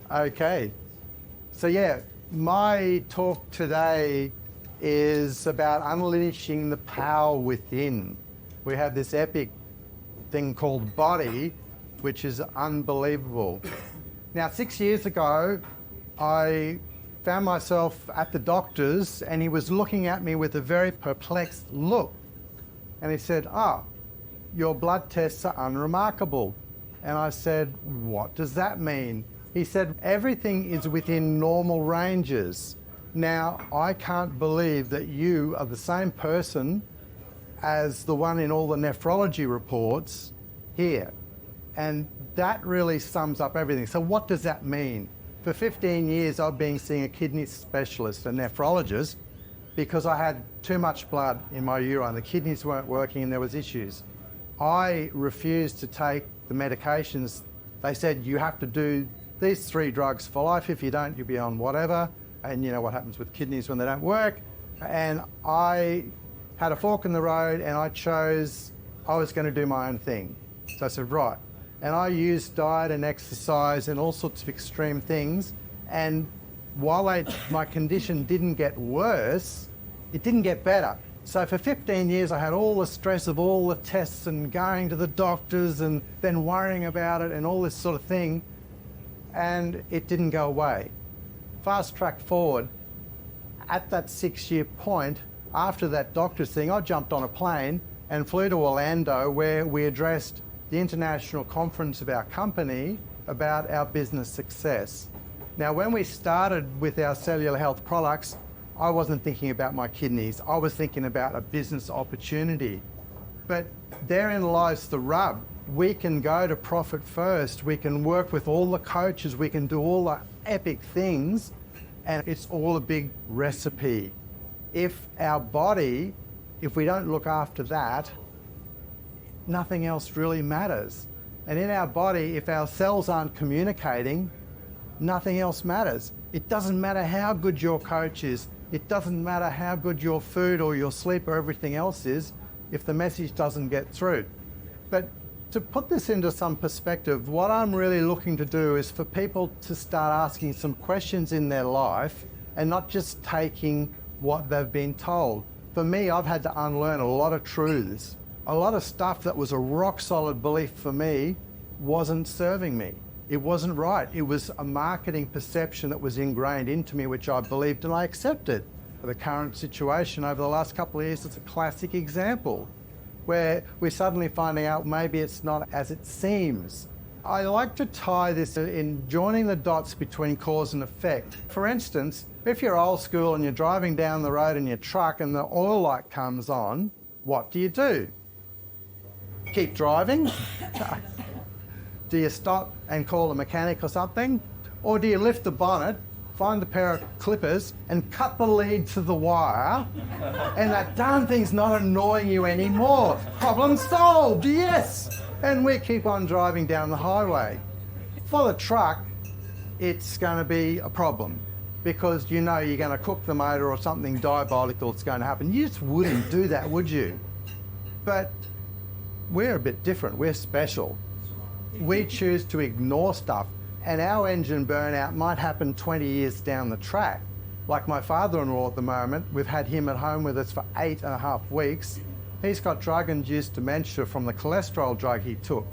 Okay, so yeah, my talk today is about unleashing the power within. We have this epic thing called body, which is unbelievable. Now, 6 years ago, I found myself at the doctor's and he was looking at me with a very perplexed look. And he said, your blood tests are unremarkable. And I said, what does that mean? He said, everything is within normal ranges. Now, I can't believe that you are the same person as the one in all the nephrology reports here. And that really sums up everything. So what does that mean? For 15 years, I've been seeing a kidney specialist, a nephrologist, because I had too much blood in my urine. The kidneys weren't working and there was issues. I refused to take the medications. They said, you have to do these 3 drugs for life. If you don't, you'll be on whatever. And you know what happens with kidneys when they don't work. And I had a fork in the road and I chose I was going to do my own thing. So I said, right. And I used diet and exercise and all sorts of extreme things. And while my condition didn't get worse, it didn't get better. So for 15 years, I had all the stress of all the tests and going to the doctors and then worrying about it and all this sort of thing. And it didn't go away. Fast track forward, at that 6-year point, after that doctor's thing, I jumped on a plane and flew to Orlando, where we addressed the international conference of our company about our business success. Now, when we started with our cellular health products, I wasn't thinking about my kidneys. I was thinking about a business opportunity. But therein lies the rub. We can go to profit first. We can work with all the coaches. We can do all the epic things, and it's all a big recipe. If our body, if we don't look after that, nothing else really matters. And in our body, if our cells aren't communicating, nothing else matters. It doesn't matter how good your coach is. It doesn't matter how good your food or your sleep or everything else is if the message doesn't get through. But to put this into some perspective, what I'm really looking to do is for people to start asking some questions in their life and not just taking what they've been told. For me, I've had to unlearn a lot of truths. A lot of stuff that was a rock solid belief for me wasn't serving me. It wasn't right. It was a marketing perception that was ingrained into me, which I believed and I accepted. The current situation over the last couple of years is a classic example, where we're suddenly finding out maybe it's not as it seems. I like to tie this in joining the dots between cause and effect. For instance, if you're old school and you're driving down the road in your truck and the oil light comes on, what do you do? Keep driving? Do you stop and call a mechanic or something? Or do you lift the bonnet, find a pair of clippers and cut the lead to the wire, and that darn thing's not annoying you anymore? Problem solved, yes! And we keep on driving down the highway. For the truck, it's going to be a problem, because you know you're going to cook the motor or something diabolical is going to happen. You just wouldn't do that, would you? But we're a bit different, we're special. We choose to ignore stuff, and our engine burnout might happen 20 years down the track. Like my father-in-law at the moment, we've had him at home with us for 8.5 weeks. He's got drug-induced dementia from the cholesterol drug he took.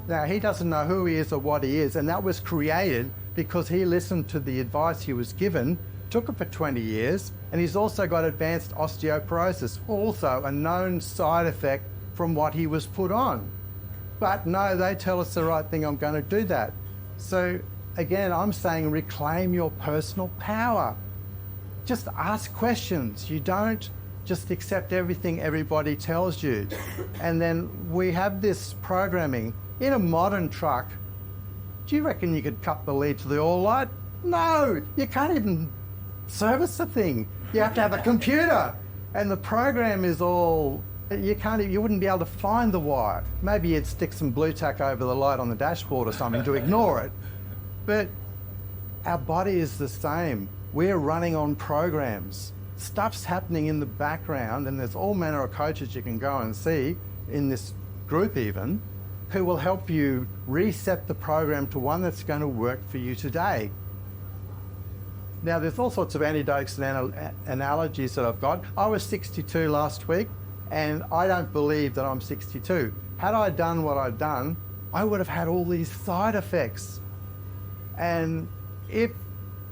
Now, he doesn't know who he is or what he is, and that was created because he listened to the advice he was given, took it for 20 years, and he's also got advanced osteoporosis, also a known side effect from what he was put on. But no, they tell us the right thing, I'm going to do that. So again, I'm saying reclaim your personal power. Just ask questions. You don't just accept everything everybody tells you. And then we have this programming. In a modern truck, do you reckon you could cut the lead to the oil light? No, you can't even service the thing. You have to have a computer. And the program is all, you wouldn't be able to find the wire. Maybe you'd stick some blue tack over the light on the dashboard or something to ignore it. But our body is the same. We're running on programs. stuff's happening in the background, and there's all manner of coaches you can go and see in this group even, who will help you reset the program to one that's going to work for you today. Now, there's all sorts of anecdotes and analogies that I've got. I was 62 last week, and I don't believe that I'm 62. Had I done what I'd done, I would have had all these side effects. And if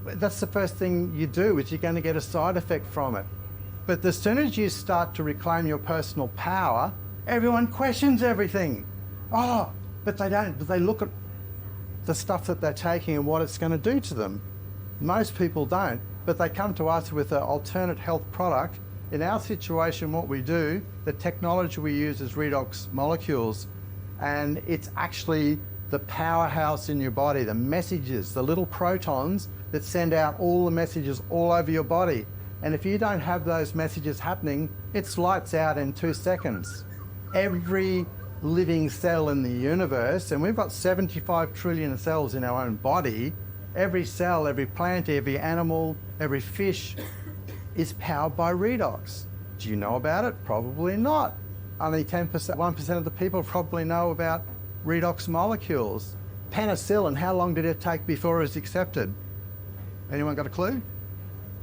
that's the first thing you do, is you're going to get a side effect from it. But as soon as you start to reclaim your personal power, everyone questions everything. Oh, but they don't. But they look at the stuff that they're taking and what it's going to do to them. Most people don't, but they come to us with an alternate health product. In our situation, what we do, the technology we use is Redox molecules, and it's actually the powerhouse in your body, the messages, the little protons that send out all the messages all over your body. And if you don't have those messages happening, it's lights out in 2 seconds. Every living cell in the universe, and we've got 75 trillion cells in our own body, every cell, every plant, every animal, every fish is powered by Redox. Do you know about it? Probably not. Only 10%, 1% of the people probably know about Redox molecules. Penicillin, how long did it take before it was accepted? Anyone got a clue?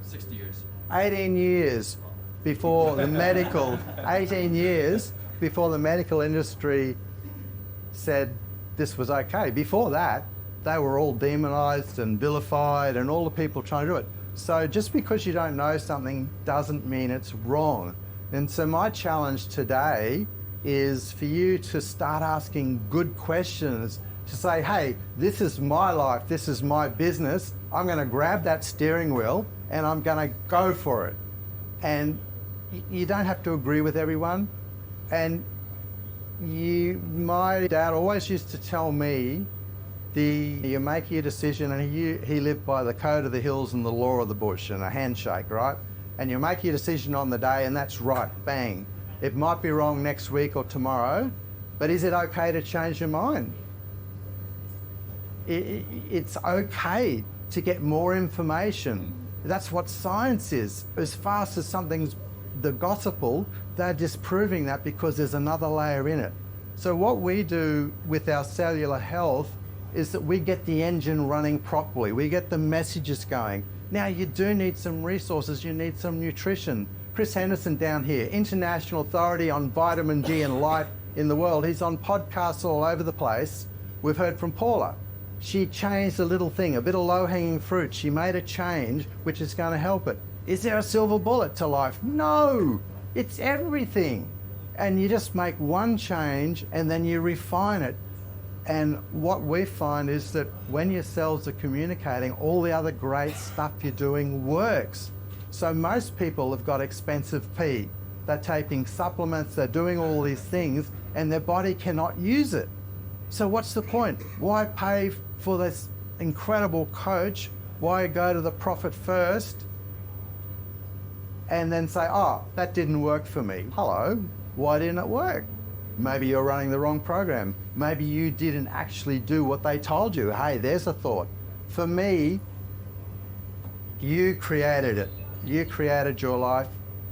60 years. 18 years before the medical, 18 years before the medical industry said this was okay. Before that, they were all demonized and vilified and all the people trying to do it. So just because you don't know something doesn't mean it's wrong. And so my challenge today is for you to start asking good questions, to say, hey, this is my life, this is my business. I'm going to grab that steering wheel and I'm going to go for it. And you don't have to agree with everyone. And my dad always used to tell me, you make your decision, and he lived by the code of the hills and the law of the bush and a handshake, right? And you make your decision on the day, and that's right, bang. It might be wrong next week or tomorrow, but is it okay to change your mind? It's okay to get more information. That's what science is. As fast as something's the gospel, they're disproving that because there's another layer in it. So what we do with our cellular health is that we get the engine running properly. We get the messages going. Now, you do need some resources. You need some nutrition. Chris Henderson down here, international authority on vitamin D and light in the world. He's on podcasts all over the place. We've heard from Paula. She changed a little thing, a bit of low-hanging fruit. She made a change which is going to help it. Is there a silver bullet to life? No, it's everything. And you just make one change and then you refine it. And what we find is that when your cells are communicating, all the other great stuff you're doing works. So most people have got expensive pee. They're taking supplements, they're doing all these things, and their body cannot use it. So what's the point? Why pay for this incredible coach? Why go to the prophet first and then say, oh, that didn't work for me? Hello, why didn't it work? Maybe you're running the wrong program. Maybe you didn't actually do what they told you. Hey, there's a thought. For me, you created it. You created your life,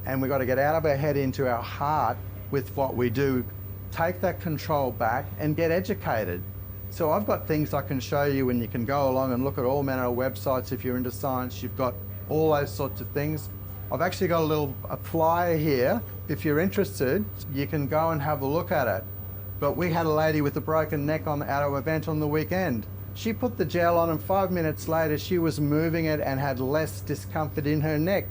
and we've got to get out of our head into our heart with what we do. Take that control back and get educated. So I've got things I can show you, and you can go along and look at all manner of websites. If you're into science, you've got all those sorts of things. I've actually got a flyer here. If you're interested, you can go and have a look at it. But we had a lady with a broken neck at our event on the weekend. She put the gel on, and 5 minutes later she was moving it and had less discomfort in her neck.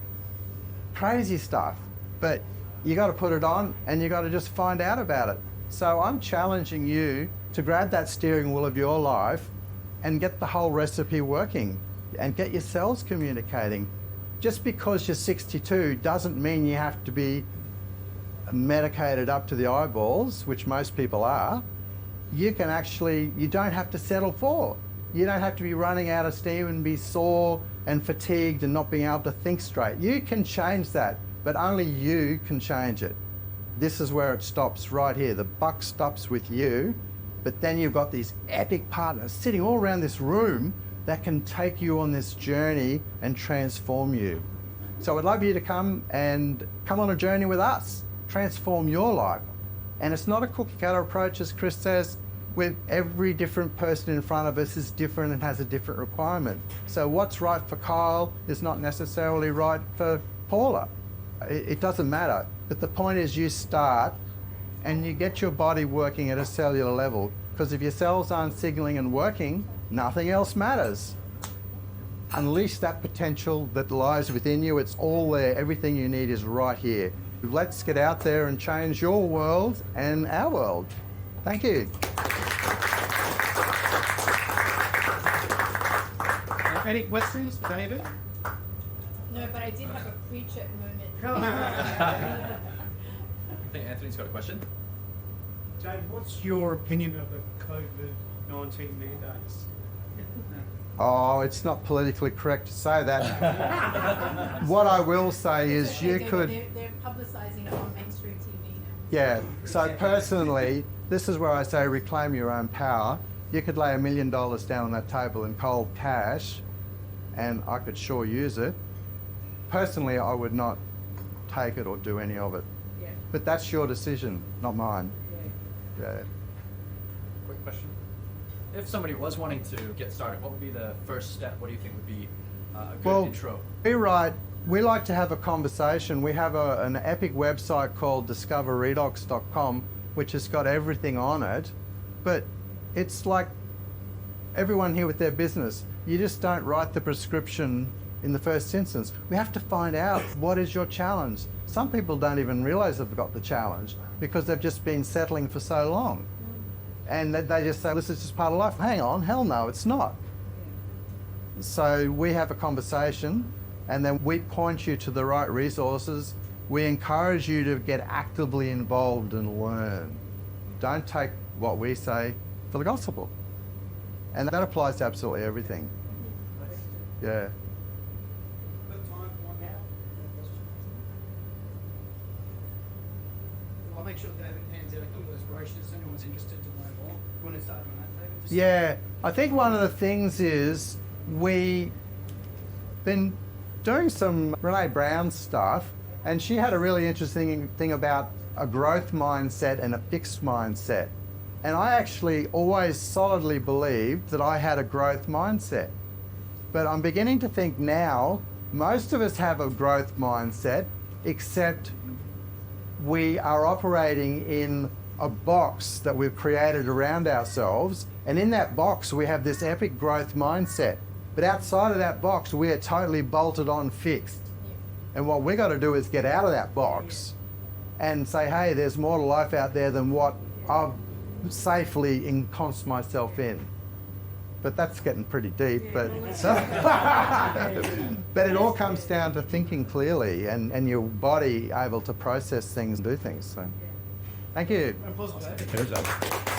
Crazy stuff. But you got to put it on and you got to just find out about it. So I'm challenging you to grab that steering wheel of your life and get the whole recipe working and get your cells communicating. Just because you're 62 doesn't mean you have to be medicated up to the eyeballs, which most people are. You don't have to settle for. You don't have to be running out of steam and be sore and fatigued and not being able to think straight. You can change that, but only you can change it. This is where it stops, right here. The buck stops with you, but then you've got these epic partners sitting all around this room that can take you on this journey and transform you. So I'd love you to come on a journey with us, transform your life. And it's not a cookie cutter approach, as Chris says. With every different person in front of us is different and has a different requirement. So what's right for Kyle is not necessarily right for Paula. It doesn't matter. But the point is you start and you get your body working at a cellular level, because if your cells aren't signaling and working, nothing else matters. Unleash that potential that lies within you. It's all there. Everything you need is right here. Let's get out there and change your world and our world. Thank you. Any questions, David? No, but I did have a preacher moment. I think Anthony's got a question. David, what's your opinion of the COVID-19 mandates? Oh, it's not politically correct to say that. What I will say is you could... They're publicising it on mainstream TV now. Yeah, so personally, this is where I say reclaim your own power. You could lay $1 million down on that table in cold cash and I could sure use it. Personally, I would not take it or do any of it. Yeah. But that's your decision, not mine. Yeah. Quick question. If somebody was wanting to get started, what would be the first step? What do you think would be a good intro? You're right. We like to have a conversation. We have an epic website called discoverredox.com, which has got everything on it. But it's like everyone here with their business. You just don't write the prescription in the first instance. We have to find out what is your challenge. Some people don't even realize they've got the challenge because they've just been settling for so long. And they just say, this is just part of life. Hang on, hell no, it's not. So we have a conversation and then we point you to the right resources. We encourage you to get actively involved and learn. Don't take what we say for the gospel. And that applies to absolutely everything. Yeah. I'll make sure David hands out a couple of those brochures if anyone's interested to know more. You want to start doing that, David? Yeah, I think one of the things is we've been doing some Brene Brown stuff, and she had a really interesting thing about a growth mindset and a fixed mindset. And I actually always solidly believed that I had a growth mindset. But I'm beginning to think now, most of us have a growth mindset, except we are operating in a box that we've created around ourselves. And in that box, we have this epic growth mindset. But outside of that box, we are totally bolted on fixed. And what we got to do is get out of that box and say, hey, there's more to life out there than what I've safely ensconced myself in. But that's getting pretty deep. But but it all comes down to thinking clearly and your body able to process things and do things. So, thank you. Applause for that.